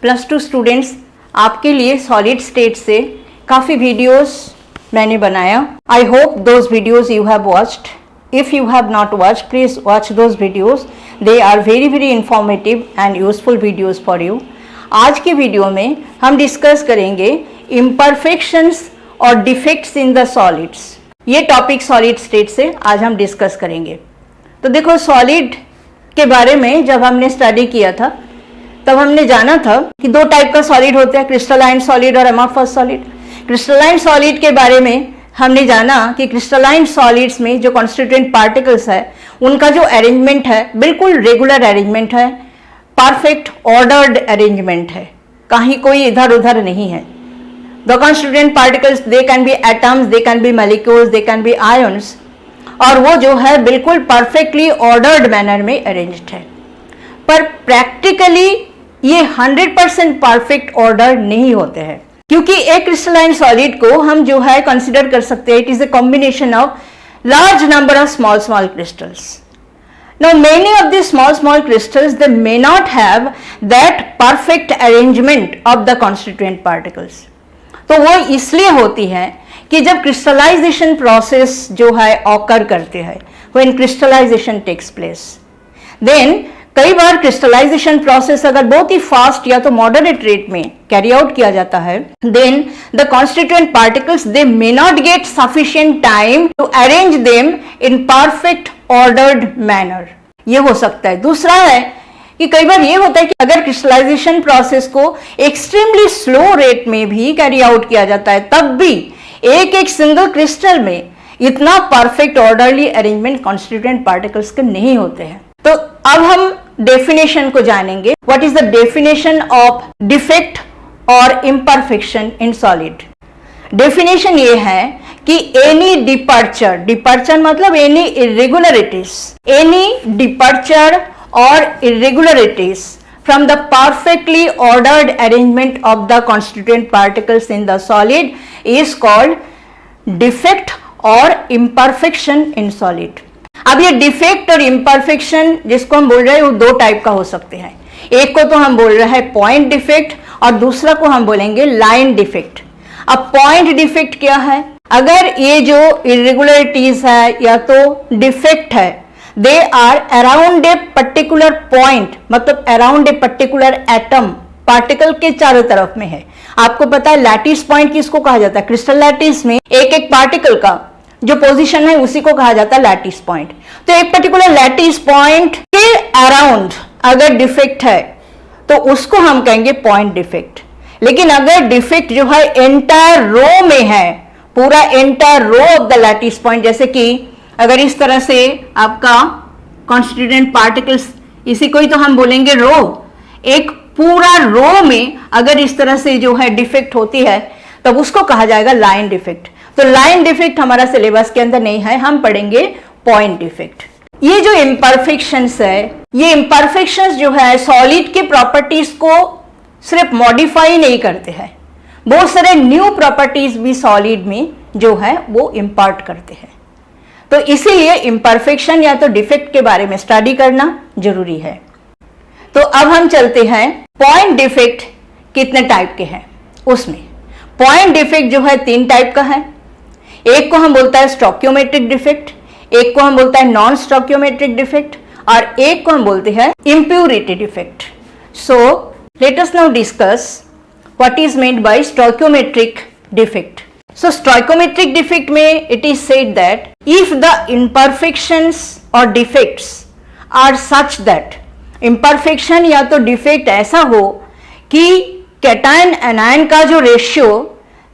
+2 students, आपके लिए solid state से काफ़ी वीडियोस मैंने बनाया. I hope those videos you have watched. If you have not watched, please watch those videos. They are very very informative and useful videos for you. आज के video में हम डिस्कस करेंगे imperfections और डिफेक्ट्स इन द सॉलिड्स. ये topic solid state से आज हम डिस्कस करेंगे. तो देखो, सॉलिड के बारे में जब हमने स्टडी किया था तब हमने जाना था कि दो टाइप का सॉलिड होते हैं, क्रिस्टलाइन सॉलिड और अमॉर्फस सॉलिड. क्रिस्टलाइन सॉलिड के बारे में हमने जाना कि क्रिस्टलाइन सॉलिड्स में जो कॉन्स्टिट्यूएंट पार्टिकल्स है उनका जो अरेंजमेंट है बिल्कुल रेगुलर अरेंजमेंट है, परफेक्ट ऑर्डर्ड अरेंजमेंट है, कहीं कोई इधर उधर नहीं है. The constituent particles, they can be atoms, they can be molecules, they can be ions, और वो जो है बिल्कुल परफेक्टली ऑर्डर्ड मैनर में अरेंज्ड है. पर प्रैक्टिकली ये 100% परफेक्ट ऑर्डर नहीं होते हैं, क्योंकि एक क्रिस्टलाइन सॉलिड को हम जो है कंसिडर कर सकते हैं, it is a combination of large number of small crystals. Now many of these small crystals, they may not have that perfect arrangement of the constituent particles. तो वो इसलिए होती है कि जब क्रिस्टलाइजेशन प्रोसेस जो है ऑकर करते हैं, when crystallization takes place, then कई बार क्रिस्टलाइजेशन प्रोसेस अगर बहुत ही फास्ट या तो मॉडरेट रेट में कैरी आउट किया जाता है, then the constituent particles they may not get sufficient time to arrange them in perfect ordered manner. ये हो सकता है. दूसरा है कि कई बार ये होता है कि अगर क्रिस्टलाइजेशन प्रोसेस को एक्सट्रीमली स्लो रेट में भी कैरी आउट किया जाता है, तब भी एक सिंगल क्रिस्टल में इतना perfect orderly arrangement constituent particles के नहीं होते हैं. तो अब हम डेफिनेशन को जानेंगे. What is the definition of defect और इम्परफेक्शन इन सॉलिड. डेफिनेशन ये है कि एनी डिपर्चर मतलब एनी इरेगुलरिटीज, एनी डिपर्चर और irregularities from the perfectly ordered arrangement of the constituent particles in the solid is called defect और imperfection in solid. अब ये defect और इम्परफेक्शन जिसको हम बोल रहे हैं वो दो टाइप का हो सकते हैं. एक को तो हम बोल रहे हैं पॉइंट डिफेक्ट और दूसरा को हम बोलेंगे लाइन डिफेक्ट. अब पॉइंट डिफेक्ट क्या है? अगर ये जो इरेगुलरिटीज है या तो डिफेक्ट है, they are around a particular point, मतलब around a particular atom, particle के चारों तरफ में है. आपको पता है लैटिस पॉइंट किसको कहा जाता है? क्रिस्टल लैटिस में एक पार्टिकल का जो पोजीशन है उसी को कहा जाता है लैटिस पॉइंट. तो एक पर्टिकुलर लैटिस पॉइंट के अराउंड अगर डिफेक्ट है तो उसको हम कहेंगे पॉइंट डिफेक्ट. लेकिन अगर डिफेक्ट जो है एंटायर रो में है, पूरा entire row of the lattice point, जैसे कि अगर इस तरह से आपका कॉन्स्टिट्यूएंट पार्टिकल्स, इसी को ही तो हम बोलेंगे रो, एक पूरा रो में अगर इस तरह से जो है डिफेक्ट होती है तब उसको कहा जाएगा लाइन डिफेक्ट. तो लाइन डिफेक्ट हमारा सिलेबस के अंदर नहीं है, हम पढ़ेंगे पॉइंट डिफेक्ट. ये जो इम्परफेक्शंस है, ये इम्परफेक्शंस जो है सॉलिड के प्रॉपर्टीज को सिर्फ मॉडिफाई नहीं करते हैं, बहुत सारे न्यू प्रॉपर्टीज भी सॉलिड में जो है वो इम्पार्ट करते हैं. तो इसीलिए इम्परफेक्शन या तो डिफेक्ट के बारे में स्टडी करना जरूरी है. तो अब हम चलते हैं पॉइंट डिफेक्ट कितने टाइप के हैं. उसमें पॉइंट डिफेक्ट जो है 3 टाइप का है. एक को हम बोलता है स्टोकियोमेट्रिक डिफेक्ट, एक को हम बोलता है नॉन स्टोकियोमेट्रिक डिफेक्ट, और एक को हम बोलते हैं impurity defect. So let us now discuss what is meant by stoichiometric defect. So stoichiometric defect में it is said that if the imperfections और defects are such that, imperfection या तो डिफेक्ट ऐसा हो कि कैटायन एनायन का जो ratio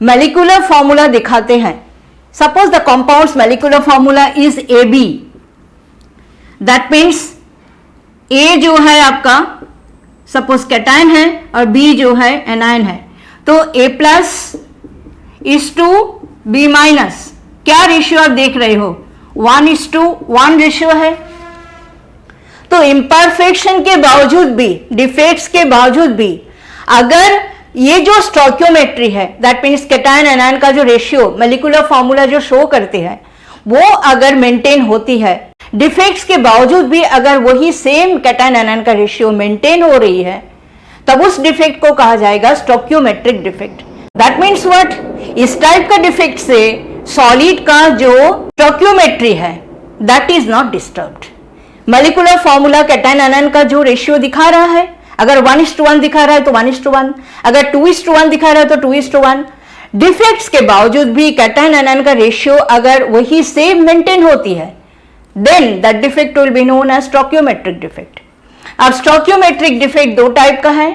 molecular formula दिखाते हैं, suppose the compounds molecular formula is AB, that means A जो है आपका सपोज कैटायन है और B जो है एनायन है, तो A+ इज टू B-. क्या रेशियो आप देख रहे हो? 1:1 रेशियो है. तो इम्परफेक्शन के बावजूद भी, डिफेक्ट्स के बावजूद भी, अगर ये जो स्टोकियोमेट्री है, दैट मीन्स कैटायन एनायन का जो रेशियो मॉलिक्यूलर फॉर्मूला जो शो करते हैं वो अगर मेंटेन होती है, डिफेक्ट्स के बावजूद भी अगर वही सेम कैटायन एनायन का रेशियो मेंटेन हो रही है, तब उस डिफेक्ट को कहा जाएगा stoichiometric defect. That means what, इस टाइप का डिफेक्ट से सॉलिड का जो स्टोक्योमेट्री है that is not disturbed. Molecular formula cation ion का जो रेशियो दिखा रहा है, अगर 1:1 दिखा रहा है तो 1:1, अगर 2:1 दिखा रहा है तो 2:1। डिफेक्ट्स के बावजूद भी कैटायन आयन का रेशियो अगर वही सेम मेंटेन होती है, then that defect will be known as stoichiometric defect. अब स्टोक्योमेट्रिक डिफेक्ट दो टाइप का है।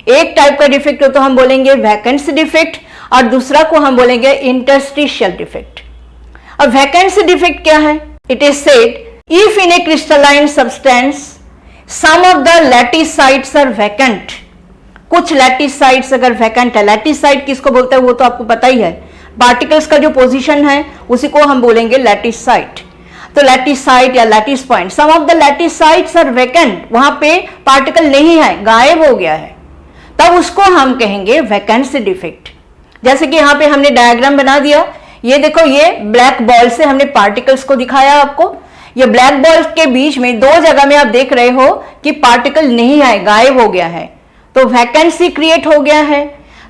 एक टाइप का डिफेक्ट तो हम बोलेंगे वैकेंसी डिफेक्ट और दूसरा को हम बोलेंगे इंटरस्टिशियल डिफेक्ट। अब वैकेंसी डिफेक्ट क्या है? It is said if in a crystalline substance some of the lattice sites are vacant, कुछ लैटिस साइट्स अगर वैकेंट है, लैटिस साइट किसको बोलते हैं वो तो आपको पता ही है, पार्टिकल्स का जो पोजीशन है उसी को हम बोलेंगे लैटिस साइट। तो लैटिस साइट या lattice point, some of the lattice sites are vacant, वहां पे पार्टिकल नहीं है, गायब हो गया है, तब उसको हम कहेंगे वैकेंसी डिफेक्ट। जैसे कि यहां पे हमने डायग्राम बना दिया, ये देखो, ये ब्लैक बॉल से हमने पार्टिकल्स को दिखाया आपको। ये ब्लैक बॉल के बीच में दो जगह में आप देख रहे हो कि पार्टिकल नहीं है, गायब हो गया है, तो वैकेंसी क्रिएट हो गया है,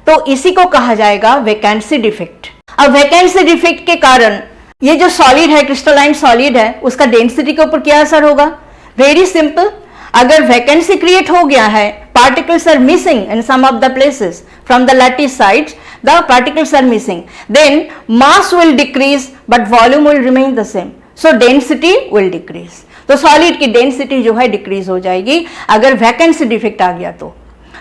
तो इसी को कहा जाएगा वैकेंसी डिफेक्ट। अब वैकेंसी डिफेक्ट के कारण ये जो सॉलिड है, क्रिस्टलाइन सॉलिड है, उसका डेंसिटी के ऊपर क्या असर होगा? वेरी सिंपल, अगर वैकेंसी क्रिएट हो गया है, particles are missing in some of the places from the lattice sides, the particles are missing, then mass will decrease but volume will remain the same, so density will decrease. तो solid की density जो है decrease हो जाएगी अगर vacancy defect आ गया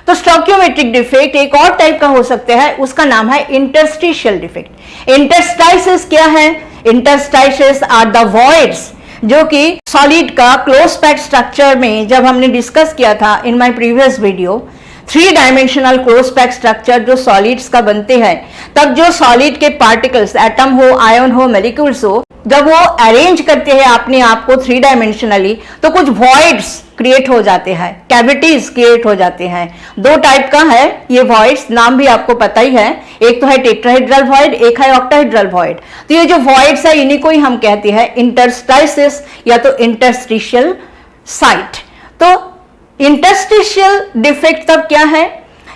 तो stoichiometric defect एक और टाइप का हो सकता है, उसका नाम है इंटरस्टिशियल डिफेक्ट। इंटरस्टाइसिस क्या है? इंटरस्टाइसिस आर द वॉइड्स जो कि सॉलिड का क्लोज पैक्ड स्ट्रक्चर में जब हमने डिस्कस किया था in my previous video, 3 dimensional close packed structure जो सॉलिड्स का बनते हैं, तब जो सॉलिड के पार्टिकल्स, एटम हो, आयन हो, मॉलिक्यूल्स हो, जब वो अरेंज करते हैं अपने आप को 3 डायमेंशनली, तो कुछ वॉइड्स क्रिएट हो जाते हैं, कैविटीज क्रिएट हो जाते हैं। दो टाइप का है ये वॉइड्स, नाम भी आपको पता ही है, एक तो है टेट्राहेड्रल वॉइड, एक है ऑक्टाहेड्रल वॉइड। तो ये जो वॉइड्स है इन्हीं को ही हम कहते हैं इंटरस्टाइसिस या तो इंटरस्टिशियल साइट। तो इंटरस्टिशियल डिफेक्ट तब क्या है?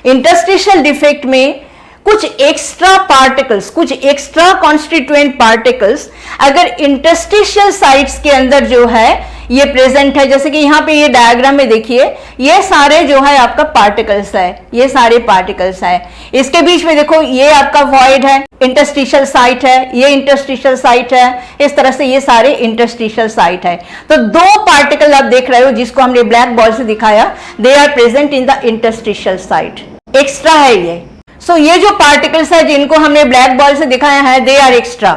इंटरस्टिशियल डिफेक्ट में कुछ एक्स्ट्रा पार्टिकल्स, कुछ एक्स्ट्रा कॉन्स्टिट्यूएंट पार्टिकल्स अगर इंटरस्टिशियल साइट्स के अंदर जो है ये प्रेजेंट है, जैसे कि यहाँ पे ये डायग्राम में देखिए, ये सारे जो है आपका पार्टिकल्स है, ये सारे पार्टिकल्स है, इसके बीच में देखो ये आपका वॉइड है, इंटरस्टिशियल साइट है, ये इंटरस्टिशियल साइट है, इस तरह से ये सारे इंटरस्टिशियल साइट है। तो दो पार्टिकल आप देख रहे हो जिसको हमने ब्लैक बॉल से दिखाया, they are present in the interstitial site, extra है ये। सो ये जो पार्टिकल्स है जिनको हमने ब्लैक बॉल से दिखाया है, दे आर एक्स्ट्रा।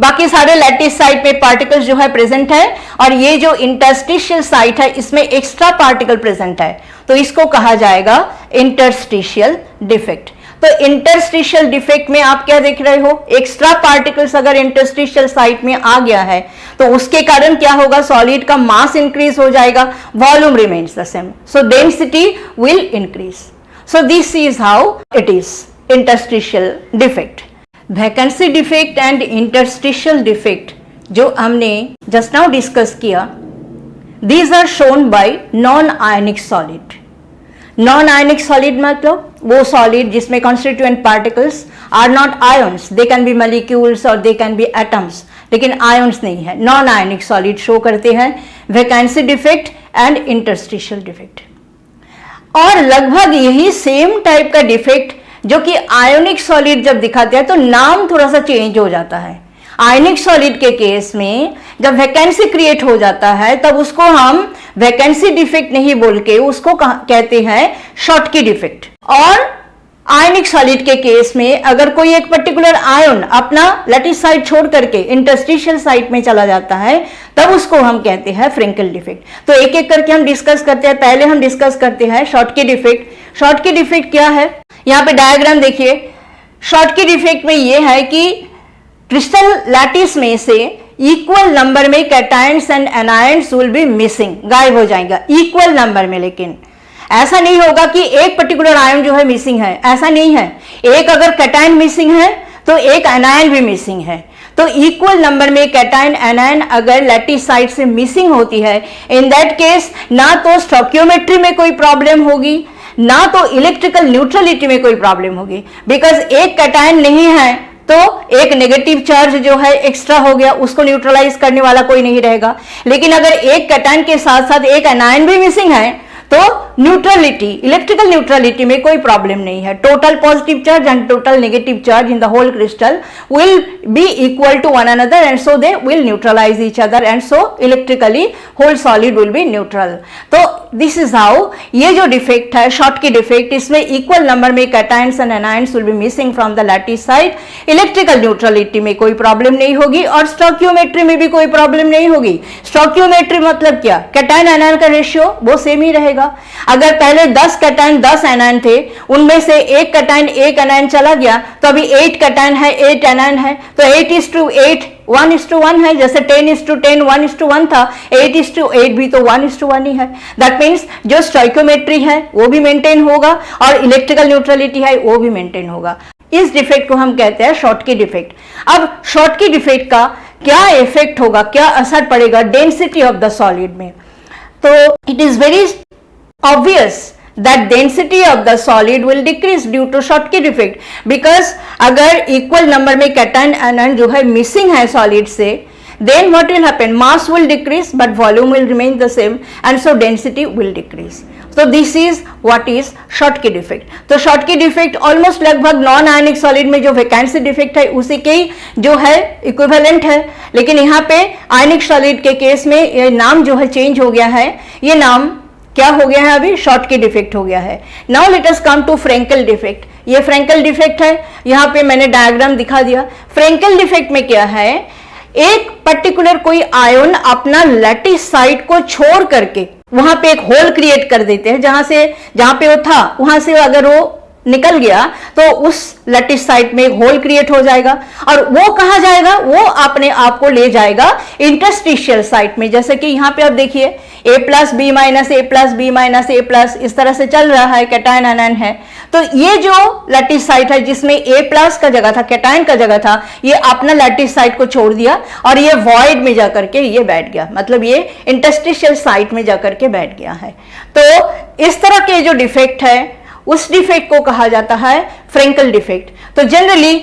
बाकी सारे लैटिस साइट में पार्टिकल्स जो है प्रेजेंट है, और ये जो इंटरस्टिशियल साइट है इसमें एक्स्ट्रा पार्टिकल प्रेजेंट है, तो इसको कहा जाएगा इंटरस्टिशियल डिफेक्ट। तो इंटरस्टिशियल डिफेक्ट में आप क्या देख रहे हो? एक्स्ट्रा पार्टिकल्स अगर इंटरस्टिशियल साइट में आ गया है तो उसके कारण क्या होगा? सॉलिड का मास इंक्रीज हो जाएगा, volume remains the same, so density will increase. So this is how it is, interstitial defect. Vacancy defect and interstitial defect जो हमने just now discuss किया, these are shown by non-ionic solid. Non-ionic solid मतलब वो solid जिसमें constituent particles are not ions, they can be molecules or they can be atoms, लेकिन ions नहीं है, non-ionic solid show करते हैं vacancy defect and interstitial defect। और लगभग यही सेम टाइप का डिफेक्ट जो कि आयोनिक सॉलिड जब दिखाते हैं तो नाम थोड़ा सा चेंज हो जाता है। आयोनिक सॉलिड के केस में जब वैकेंसी क्रिएट हो जाता है तब उसको हम वैकेंसी डिफेक्ट नहीं बोल के उसको कहते हैं शॉटकी डिफेक्ट। और आयनिक सॉलिड के केस में अगर कोई एक पर्टिकुलर आयन अपना लैटिस साइट छोड़ करके इंटरस्टिशियल साइट में चला जाता है तब उसको हम कहते हैं फ्रिंकल डिफेक्ट। तो एक एक करके हम डिस्कस करते हैं। पहले हम डिस्कस करते हैं शॉटकी डिफेक्ट। शॉटकी डिफेक्ट क्या है? यहाँ पे डायग्राम देखिए। शॉटकी डिफेक्ट में ये है कि क्रिस्टल लैटिस में से इक्वल नंबर में cations and anions will be missing, गायब हो जाएगा इक्वल नंबर में। लेकिन ऐसा नहीं होगा कि एक पर्टिकुलर आयन जो है मिसिंग है, ऐसा नहीं है। एक अगर कैटायन मिसिंग है तो एक एनायन भी मिसिंग है। तो इक्वल नंबर में कैटायन एनायन अगर लैटिस साइट से मिसिंग होती है, इन दैट केस ना तो स्टोकियोमेट्री में कोई प्रॉब्लम होगी, ना तो इलेक्ट्रिकल न्यूट्रलिटी में कोई प्रॉब्लम होगी, बिकॉज एक कैटायन नहीं है तो एक नेगेटिव चार्ज जो है एक्स्ट्रा हो गया, उसको न्यूट्रलाइज करने वाला कोई नहीं रहेगा। लेकिन अगर एक कैटायन के साथ साथ एक एनायन भी मिसिंग है तो न्यूट्रलिटी, इलेक्ट्रिकल न्यूट्रलिटी में कोई प्रॉब्लम नहीं है। Total positive charge and total negative charge in the whole crystal will be equal to one another and so they will neutralise each other and so electrically whole solid will be neutral. तो this is how ये जो defect है Schottky defect, इसमें equal number में cations and anions will be missing from the lattice side. Electrical neutrality में कोई problem नहीं होगी और स्टोइकियोमेट्री में भी कोई प्रॉब्लम नहीं होगी। स्टोइकियोमेट्री मतलब क्या, कैटायन एनायन का रेशियो वो सेम ही रहेगा। अगर पहले 10 कैटायन 10 एनायन थे, उनमें से एक कैटायन एक एनायन चला गया तो अभी 8 कैटायन है 8 एनायन है, तो 8:8 1:1 है। जैसे 10:10 1:1 था, 8:8 भी तो 1:1 ही है। दैट मीन्स जो स्टोइकियोमेट्री है वो भी मेंटेन होगा और इलेक्ट्रिकल न्यूट्रलिटी है वो भी मेंटेन होगा। इस डिफेक्ट को हम कहते हैं शॉटकी डिफेक्ट। अब शॉटकी डिफेक्ट का क्या इफेक्ट होगा, क्या असर पड़ेगा डेंसिटी ऑफ द सॉलिड में? तो it is very obvious that density of the solid will decrease due to Schottky defect, because अगर equal number में cation anion जो है missing है solid से, then what will happen, mass will decrease but volume will remain the same and so density will decrease. So this is what is Schottky defect. तो Schottky defect almost लगभग non ionic solid में जो vacancy defect है उसी के ही जो है equivalent है, लेकिन यहाँ पे आयनिक सॉलिड के केस में ये नाम जो है चेंज हो गया है। ये नाम क्या हो गया है, अभी शॉटकी डिफेक्ट हो गया है। Now let us come to Frenkel defect. ये फ्रेंकल डिफेक्ट है, यहाँ पे मैंने डायग्राम दिखा दिया। फ्रेंकल डिफेक्ट में क्या है, एक पर्टिकुलर कोई आयन अपना लैटिस साइट को छोड़ करके वहां पे एक होल क्रिएट कर देते हैं, जहां पे वो था वहां से अगर वो निकल गया तो उस लैटिस साइट में एक होल क्रिएट हो जाएगा और वो कहा जाएगा, वो अपने आप को ले जाएगा इंटरस्टिशियल साइट में। जैसे कि यहाँ पे आप देखिए A+B- A+B- A+ इस तरह से चल रहा है, कैटायन एनायन है। तो ये जो लैटिस साइट है जिसमें A+ का जगह था, कैटायन का जगह था, ये अपना लैटिस साइट को छोड़ दिया और ये वॉइड में जाकर के ये बैठ गया, मतलब ये इंटरस्टिशियल साइट में जाकर के बैठ गया है। तो इस तरह के जो डिफेक्ट है उस डिफेक्ट को कहा जाता है फ्रेंकल डिफेक्ट। तो जनरली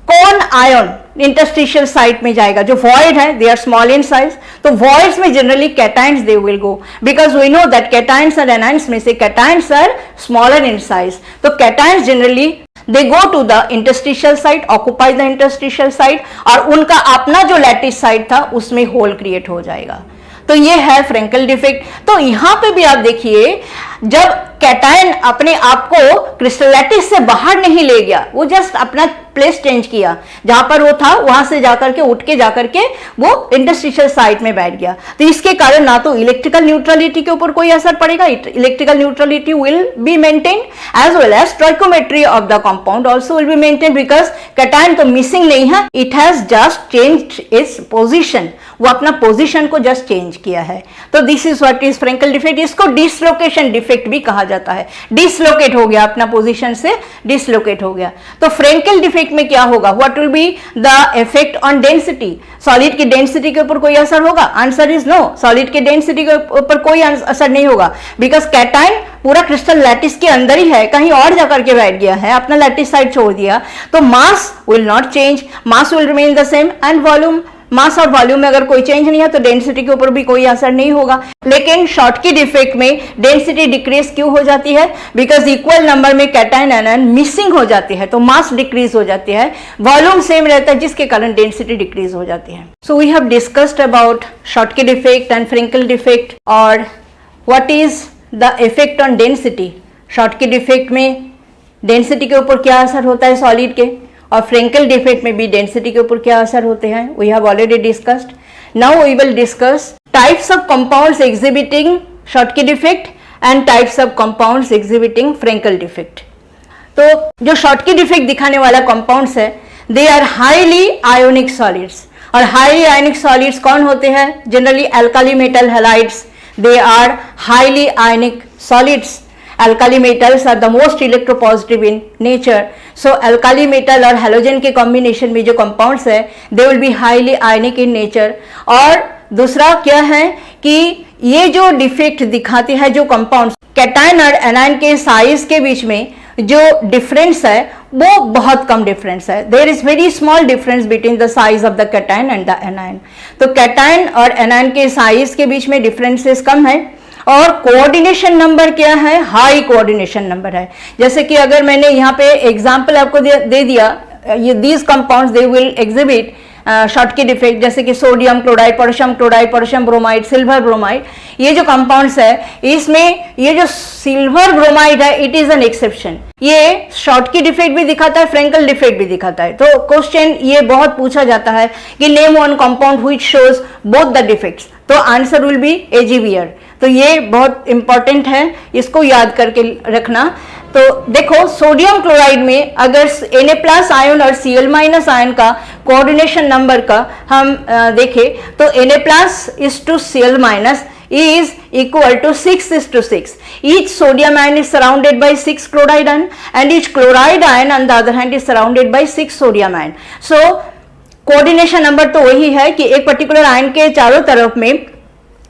कौन आयन इंटरस्टिशियल साइट में जाएगा, जो वॉइड है, they are small in size, तो वॉइड्स में generally cations they will go, because we know that cations और एनायंस में से cations are smaller in size. तो cations generally they go to the interstitial site, occupy the interstitial site और उनका अपना जो लैटिस साइट था उसमें होल क्रिएट हो जाएगा। तो ये है फ्रेंकल डिफेक्ट। तो यहां पे भी आप देखिए, जब कैटायन अपने आप को क्रिस्टल लैटिस से बाहर नहीं ले गया, वो जस्ट अपना प्लेस चेंज किया, जहां पर वो था वहां से जाकर के उठ के जाकर के वो इंटरस्टिशियल साइट में बैठ गया। तो इसके कारण ना तो इलेक्ट्रिकल न्यूट्रलिटी के ऊपर कोई असर पड़ेगा, electrical neutrality will be maintain as well as stoichiometry of the compound also will be maintain, because cation तो मिसिंग नहीं है, it has just changed its position, वो अपना पोजीशन को जस्ट चेंज किया है। तो this is what is Frenkel defect. इसको डिसलोकेशन डिफेक्ट भी कहा जाता है, डिसलोकेट हो गया, अपना पोजीशन से डिसलोकेट हो गया। तो फ्रेंकल डिफेक्ट में क्या होगा, what will be the effect on density, solid की डेंसिटी के ऊपर कोई असर होगा? आंसर इज नो, सॉलिड की डेंसिटी के ऊपर कोई असर नहीं होगा, बिकॉज कैटायन पूरा क्रिस्टल लैटिस के अंदर ही है, कहीं और जाकर के बैठ गया है, अपना लैटिस साइड छोड़ दिया। तो mass will not change, mass will remain the same and volume, mass और वॉल्यूम में अगर कोई चेंज नहीं है तो डेंसिटी के ऊपर भी कोई असर नहीं होगा। लेकिन शॉटकी डिफेक्ट में डेंसिटी डिक्रीज क्यों हो जाती है? बिकॉज इक्वल नंबर में कैटायन एनायन मिसिंग हो जाती है, तो मास डिक्रीज हो जाती है, वॉल्यूम सेम रहता है, जिसके कारण डेंसिटी डिक्रीज हो जाती है। So we have discussed about Schottky defect and Frenkel defect और what is the effect on density. Schottky defect में डेंसिटी के ऊपर क्या असर होता है सॉलिड के, और फ्रेंकल डिफेक्ट में भी डेंसिटी के ऊपर क्या असर होते हैं, we have already discussed. Now we will discuss types of compounds exhibiting Schottky defect and types of compounds exhibiting Frenkel defect. तो जो शॉटकी डिफेक्ट दिखाने वाला कंपाउंड्स है, they are highly ionic solids, और हाईली आयोनिक सॉलिड्स कौन होते हैं? Generally alkali metal halides, they are highly ionic solids. Alkali metals are the most electropositive in nature. So alkali metal और halogen के combination में जो compounds है, they will be highly ionic in nature. और दूसरा क्या है कि ये जो डिफेक्ट दिखाते हैं जो कंपाउंड्स, कैटायन और एनायन के साइज के बीच में जो डिफरेंस है वो बहुत कम डिफरेंस है। There is very small difference between the size of the cation and the anion. तो कैटायन और एनायन के साइज के बीच में डिफरेंसेस कम है और कोऑर्डिनेशन नंबर क्या है, हाई कोऑर्डिनेशन नंबर है। जैसे कि अगर मैंने यहाँ पे एग्जांपल आपको दे दिया, ये these compounds they will exhibit Schottky defect, जैसे कि sodium chloride, potassium bromide, silver bromide, ये जो कंपाउंड्स है इसमें ये जो सिल्वर ब्रोमाइड है इट इज एन एक्सेप्शन। ये शॉर्टकी डिफेक्ट भी दिखाता है, फ्रेंकल डिफेक्ट भी दिखाता है। तो क्वेश्चन ये बहुत पूछा जाता है कि name one compound which shows both the defects, तो आंसर विल बी एजीवियर। तो ये बहुत इंपॉर्टेंट है, इसको याद करके रखना। तो देखो सोडियम क्लोराइड में अगर Na+ आयन और Cl- आयन का कोऑर्डिनेशन नंबर का हम देखें तो Na+ is to Cl- is equal to 6:6. Each sodium ion is surrounded by 6 chloride ion and each chloride ion on the other hand is surrounded by 6 sodium ion. So coordination number तो वही है कि एक particular ion के चारों तरफ में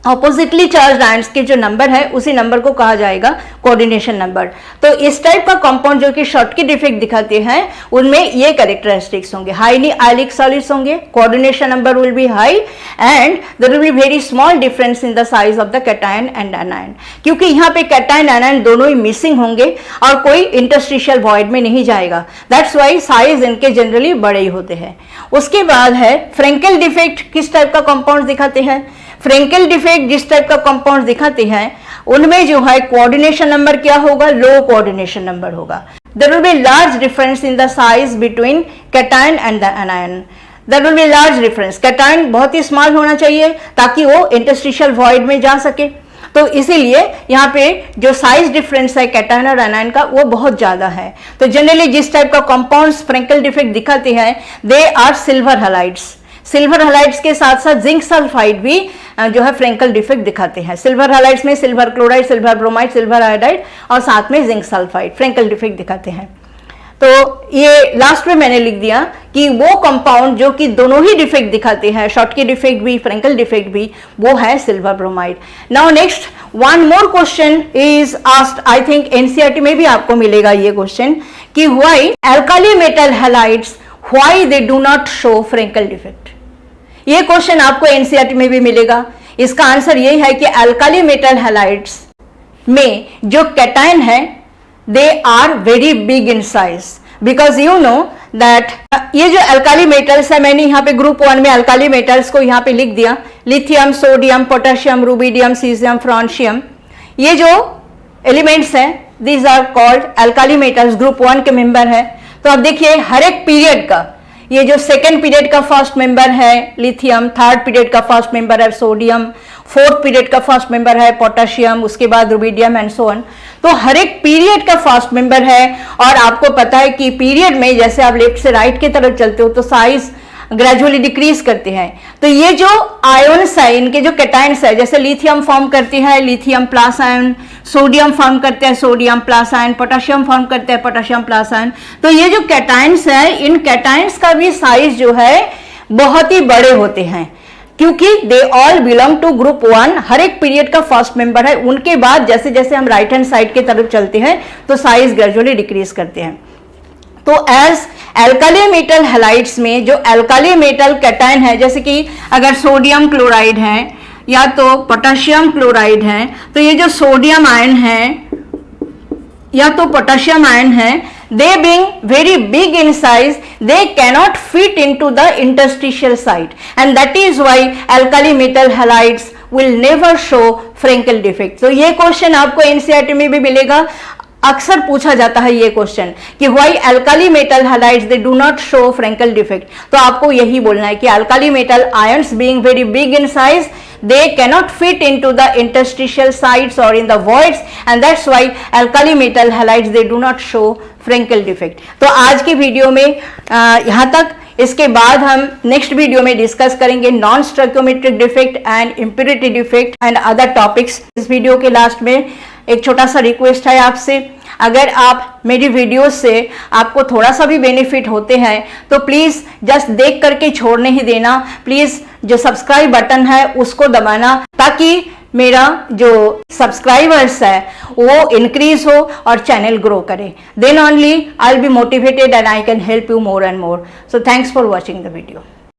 oppositely charge ions के जो नंबर है उसी नंबर को कहा जाएगा कोऑर्डिनेशन नंबर। तो इस टाइप का कंपाउंड जो कि शॉर्टकी डिफेक्ट दिखाते हैं उनमें ये कैरेक्टरिस्टिक्स होंगे, हाईली आयलिक सॉलिड्स होंगे, coordination number will be high and there will be very small difference in the size of the cation and anion, क्योंकि यहाँ पे कैटायन एनायन दोनों ही मिसिंग होंगे और कोई इंटरस्टिशियल वॉइड में नहीं जाएगा। दैट्स वाई साइज इनके जनरली बड़े ही होते हैं। उसके बाद है फ्रेंकेल डिफेक्ट। किस टाइप का कंपाउंड दिखाते हैं? फ्रेंकेल डिफेक्ट जिस टाइप का कंपाउंड दिखाते हैं उनमें जो है कोऑर्डिनेशन नंबर क्या होगा, लो कोऑर्डिनेशन नंबर होगा। There will be large difference in the size between cation and the anion. There will be large difference, cation बहुत ही स्मॉल होना चाहिए ताकि वो इंटरस्टिशियल वॉइड में जा सके। तो इसीलिए यहाँ पे जो साइज डिफरेंस है कैटायन और एनायन का वो बहुत ज्यादा है। तो जनरली जिस टाइप का कंपाउंड्स फ्रेंकेल डिफेक्ट दिखाते हैं they are silver halides. Silver halides के साथ साथ जिंक सल्फाइड भी जो है फ्रेंकल डिफेक्ट दिखाते हैं। सिल्वर हैलाइड्स में silver chloride, silver bromide, silver iodide और साथ में जिंक सल्फाइड फ्रेंकल डिफेक्ट दिखाते हैं। तो ये लास्ट में मैंने लिख दिया कि वो कंपाउंड जो कि दोनों ही डिफेक्ट दिखाते हैं, शॉर्टकी डिफेक्ट भी फ्रेंकल डिफेक्ट भी, वो है silver bromide. Now next one more question is asked, I think NCERT में भी आपको मिलेगा ये क्वेश्चन कि why alkali metal halides why they do not show Frenkel defect. ये क्वेश्चन आपको एनसीईआरटी में भी मिलेगा। इसका आंसर ये है कि अल्काली मेटल हैलाइड्स में जो कैटायन है they are very big in size, because you know that ये जो अल्काली मेटल्स है, मैंने यहाँ पे ग्रुप 1 में अल्काली मेटल्स को यहाँ पे लिख दिया, lithium, sodium, potassium, rubidium, caesium, francium, ये जो एलिमेंट्स हैं these are called alkali metals, group 1 के मेंबर है। तो अब देखिए हर एक पीरियड का, ये जो सेकेंड पीरियड का फर्स्ट मेंबर है लिथियम, थर्ड पीरियड का फर्स्ट मेंबर है सोडियम, फोर्थ पीरियड का फर्स्ट मेंबर है पोटेशियम, उसके बाद रुबिडियम एंड सो ऑन। तो हर एक पीरियड का फर्स्ट मेंबर है और आपको पता है कि पीरियड में जैसे आप लेफ्ट से राइट की तरफ चलते हो तो साइज ग्रेजुअली डिक्रीज करते हैं। तो ये जो आयन्स है, इनके जो कैटायन्स है, जैसे लिथियम फॉर्म करती है lithium plus ion, sodium form करते हैं sodium plus ion, potassium form करते हैं पोटेशियम प्लस आयन। तो ये जो कैटायन्स है, इन कैटायन्स का भी साइज जो है बहुत ही बड़े होते हैं, क्योंकि they all belong to group 1। हर एक पीरियड का फर्स्ट मेंबर है। उनके बाद जैसे जैसे हम राइट हैंड साइड की तरफ चलते हैं तो साइज ग्रेजुअली डिक्रीज करते हैं। तो एज अल्काली मेटल हैलाइड्स में जो अल्काली मेटल कैटायन है, जैसे कि अगर सोडियम क्लोराइड है या तो पोटेशियम क्लोराइड है, तो ये जो सोडियम आयन है या तो पोटेशियम आयन है, they being very big in size, they cannot fit into the interstitial site, and that is why alkali metal halides will never show Frenkel defect. तो ये क्वेश्चन आपको एनसीईआरटी में भी मिलेगा, अक्सर पूछा जाता है ये क्वेश्चन कि why alkali metal halides they do not show Frenkel defect. तो आपको यही बोलना है कि alkali metal ions being very big in size they cannot fit into the interstitial sites or in the voids, and that's why alkali metal halides they do not show Frenkel defect. तो आज की video में यहाँ तक। इसके बाद हम next video में डिस्कस करेंगे non stoichiometric defect and impurity defect and other topics. इस वीडियो के लास्ट में एक छोटा सा रिक्वेस्ट है आपसे, अगर आप मेरी वीडियोस से आपको थोड़ा सा भी बेनिफिट होते हैं तो प्लीज़ जस्ट देख करके छोड़ नहीं देना। प्लीज़ जो सब्सक्राइब बटन है उसको दबाना, ताकि मेरा जो सब्सक्राइबर्स है वो इंक्रीज हो और चैनल ग्रो करे. Then only I will be motivated and I can help you more and more. So thanks for watching the video.